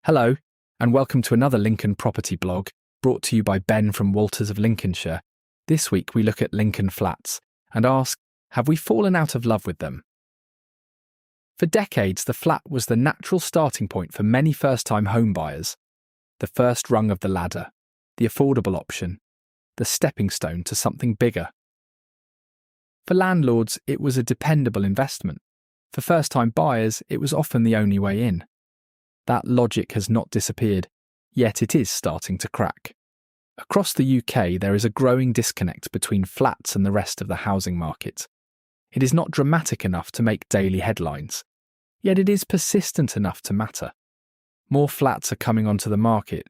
Hello, and welcome to another Lincoln property blog brought to you by Ben from Walters of Lincolnshire. This week we look at Lincoln flats and ask, have we fallen out of love with them? For decades, the flat was the natural starting point for many first-time home buyers, the first rung of the ladder, the affordable option, the stepping stone to something bigger. For landlords, it was a dependable investment. For first-time buyers, it was often the only way in. That logic has not disappeared, yet it is starting to crack. Across the UK, there is a growing disconnect between flats and the rest of the housing market. It is not dramatic enough to make daily headlines, yet it is persistent enough to matter. More flats are coming onto the market,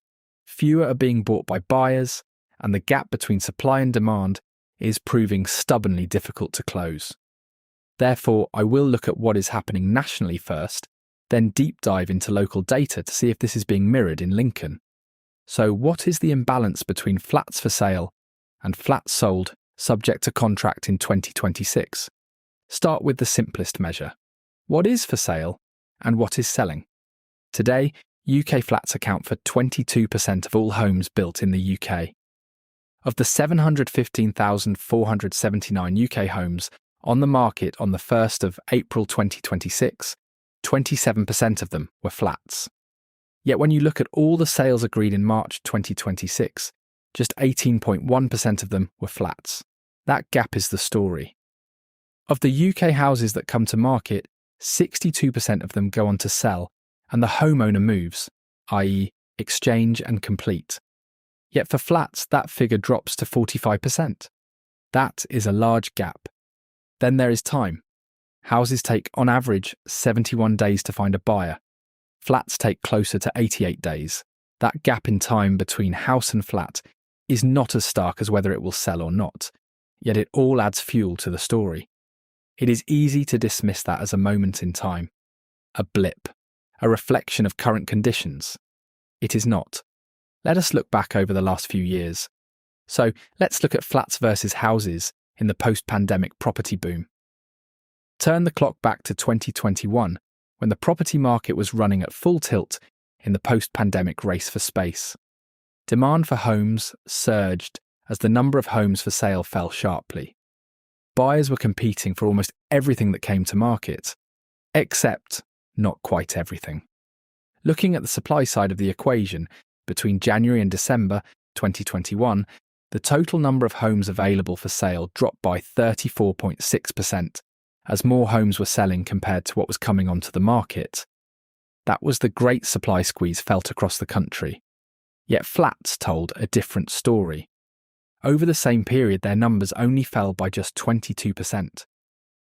fewer are being bought by buyers, and the gap between supply and demand is proving stubbornly difficult to close. Therefore, I will look at what is happening nationally first, then deep dive into local data to see if this is being mirrored in Lincoln. So what is the imbalance between flats for sale and flats sold subject to contract in 2026? Start with the simplest measure. What is for sale and what is selling? Today, UK flats account for 22% of all homes built in the UK. Of the 715,479 UK homes on the market on the 1st of April 2026, 27% of them were flats. Yet when you look at all the sales agreed in March 2026, just 18.1% of them were flats. That gap is the story. Of the UK houses that come to market, 62% of them go on to sell, and the homeowner moves, i.e. exchange and complete. Yet for flats, that figure drops to 45%. That is a large gap. Then there is time. Houses take, on average, 71 days to find a buyer. Flats take closer to 88 days. That gap in time between house and flat is not as stark as whether it will sell or not, yet it all adds fuel to the story. It is easy to dismiss that as a moment in time, a blip, a reflection of current conditions. It is not. Let us look back over the last few years. So let's look at flats versus houses in the post-pandemic property boom. Turn the clock back to 2021, when the property market was running at full tilt in the post-pandemic race for space. Demand for homes surged as the number of homes for sale fell sharply. Buyers were competing for almost everything that came to market, except not quite everything. Looking at the supply side of the equation, between January and December 2021, the total number of homes available for sale dropped by 34.6%. as more homes were selling compared to what was coming onto the market. That was the great supply squeeze felt across the country. Yet flats told a different story. Over the same period, their numbers only fell by just 22%.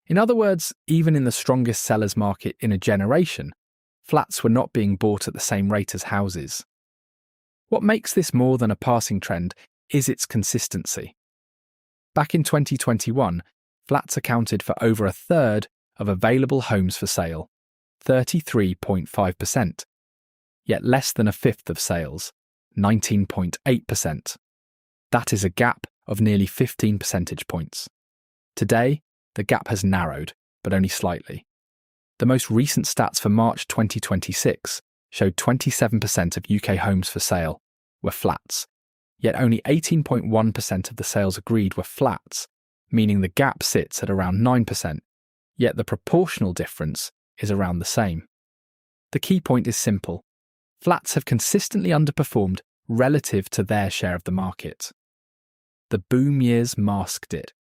In other words, even in the strongest sellers market in a generation, flats were not being bought at the same rate as houses. What makes this more than a passing trend is its consistency. Back in 2021, flats accounted for over a third of available homes for sale, 33.5%, yet less than a fifth of sales, 19.8%. That is a gap of nearly 15 percentage points. Today, the gap has narrowed, but only slightly. The most recent stats for March 2026 showed 27% of UK homes for sale were flats, yet only 18.1% of the sales agreed were flats, meaning the gap sits at around 9%, yet the proportional difference is around the same. The key point is simple. Flats have consistently underperformed relative to their share of the market. The boom years masked it.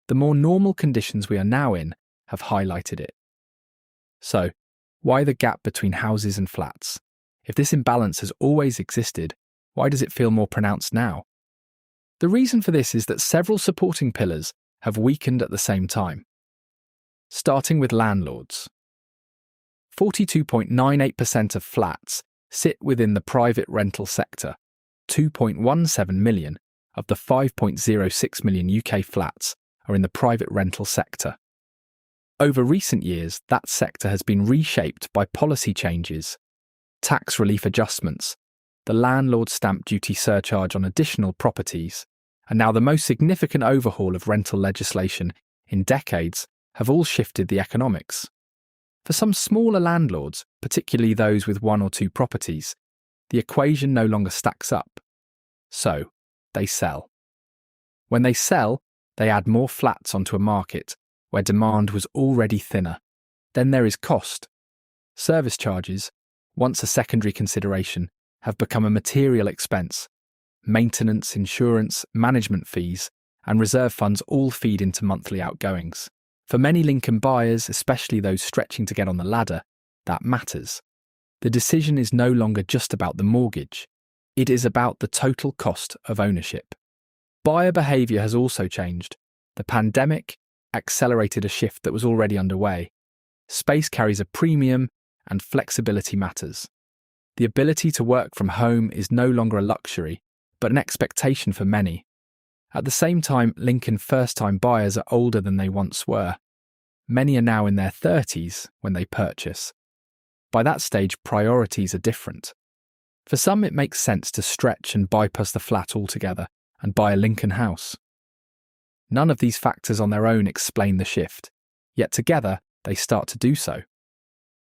The more normal conditions we are now in have highlighted it. So, why the gap between houses and flats? If this imbalance has always existed, why does it feel more pronounced now? The reason for this is that several supporting pillars have weakened at the same time. Starting with landlords. 42.98% of flats sit within the private rental sector. 2.17 million of the 5.06 million UK flats are in the private rental sector. Over recent years, that sector has been reshaped by policy changes, tax relief adjustments, the landlord stamp duty surcharge on additional properties, and now the most significant overhaul of rental legislation in decades have all shifted the economics. For some smaller landlords, particularly those with 1 or 2 properties, the equation no longer stacks up. So, they sell. When they sell, they add more flats onto a market where demand was already thinner. Then there is cost. Service charges, once a secondary consideration, have become a material expense. Maintenance, insurance, management fees, and reserve funds all feed into monthly outgoings. For many Lincoln buyers, especially those stretching to get on the ladder, that matters. The decision is no longer just about the mortgage. It is about the total cost of ownership. Buyer behaviour has also changed. The pandemic accelerated a shift that was already underway. Space carries a premium, and flexibility matters. The ability to work from home is no longer a luxury, but an expectation for many. At the same time, Lincoln first-time buyers are older than they once were. Many are now in their 30s when they purchase. By that stage, priorities are different. For some, it makes sense to stretch and bypass the flat altogether and buy a Lincoln house. None of these factors on their own explain the shift, yet together they start to do so.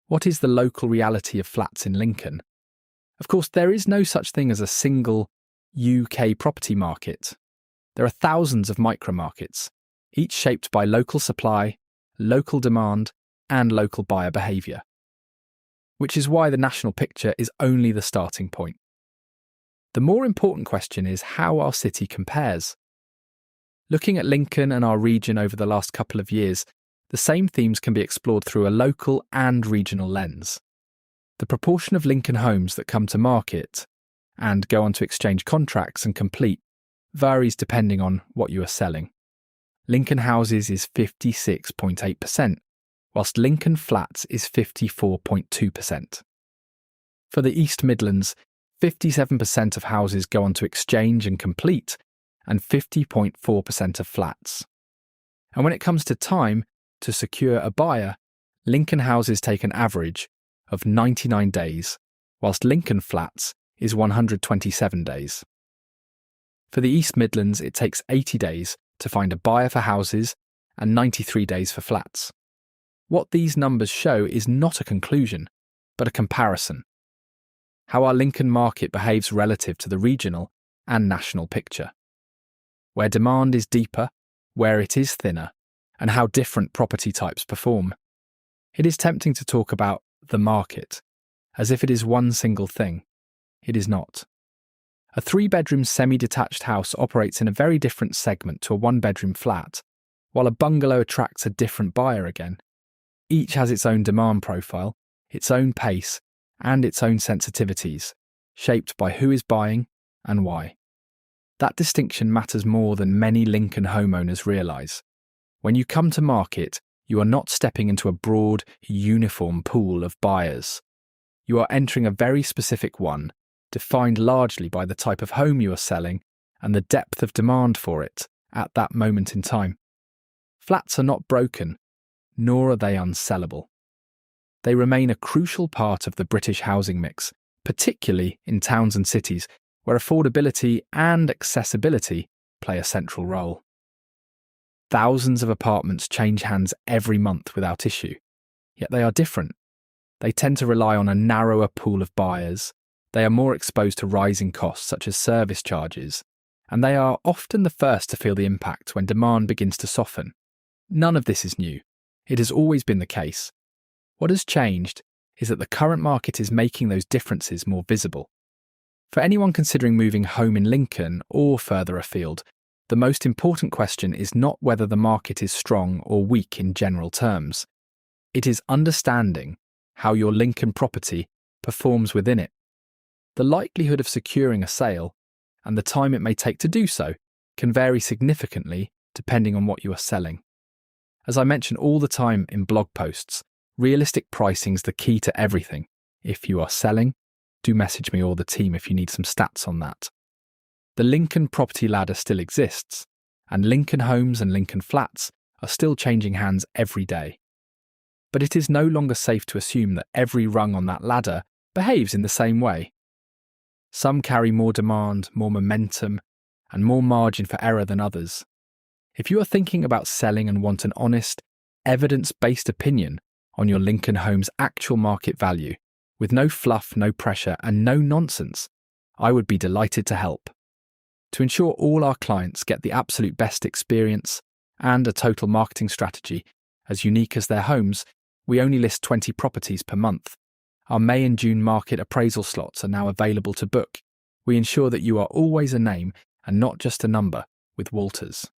What is the local reality of flats in Lincoln? Of course, there is no such thing as a single UK property market. There are thousands of micro-markets, each shaped by local supply, local demand, and local buyer behaviour. Which is why the national picture is only the starting point. The more important question is how our city compares. Looking at Lincoln and our region over the last couple of years, the same themes can be explored through a local and regional lens. The proportion of Lincoln homes that come to market and go on to exchange contracts and complete varies depending on what you are selling. Lincoln houses is 56.8%, whilst Lincoln flats is 54.2%. For the East Midlands, 57% of houses go on to exchange and complete, and 50.4% of flats. And when it comes to time to secure a buyer, Lincoln houses take an average of 99 days, whilst Lincoln flats is 127 days. For the East Midlands, it takes 80 days to find a buyer for houses and 93 days for flats. What these numbers show is not a conclusion, but a comparison. How our Lincoln market behaves relative to the regional and national picture. Where demand is deeper, where it is thinner, and how different property types perform. It is tempting to talk about the market as if it is one single thing. It is not. A 3-bedroom semi-detached house operates in a very different segment to a 1-bedroom flat, while a bungalow attracts a different buyer again. Each has its own demand profile, its own pace, and its own sensitivities, shaped by who is buying and why. That distinction matters more than many Lincoln homeowners realise. When you come to market, you are not stepping into a broad, uniform pool of buyers. You are entering a very specific one, defined largely by the type of home you are selling and the depth of demand for it at that moment in time. Flats are not broken, nor are they unsellable. They remain a crucial part of the British housing mix, particularly in towns and cities where affordability and accessibility play a central role. Thousands of apartments change hands every month without issue, yet they are different. They tend to rely on a narrower pool of buyers, they are more exposed to rising costs such as service charges, and they are often the first to feel the impact when demand begins to soften. None of this is new. It has always been the case. What has changed is that the current market is making those differences more visible. For anyone considering moving home in Lincoln or further afield, the most important question is not whether the market is strong or weak in general terms. It is understanding how your Lincoln property performs within it. The likelihood of securing a sale and the time it may take to do so can vary significantly depending on what you are selling. As I mention all the time in blog posts, realistic pricing is the key to everything. If you are selling, do message me or the team if you need some stats on that. The Lincoln property ladder still exists, and Lincoln homes and Lincoln flats are still changing hands every day. But it is no longer safe to assume that every rung on that ladder behaves in the same way. Some carry more demand, more momentum, and more margin for error than others. If you are thinking about selling and want an honest, evidence-based opinion on your Lincoln home's actual market value, with no fluff, no pressure, and no nonsense, I would be delighted to help. To ensure all our clients get the absolute best experience and a total marketing strategy as unique as their homes, we only list 20 properties per month. Our May and June market appraisal slots are now available to book. We ensure that you are always a name and not just a number with Walters.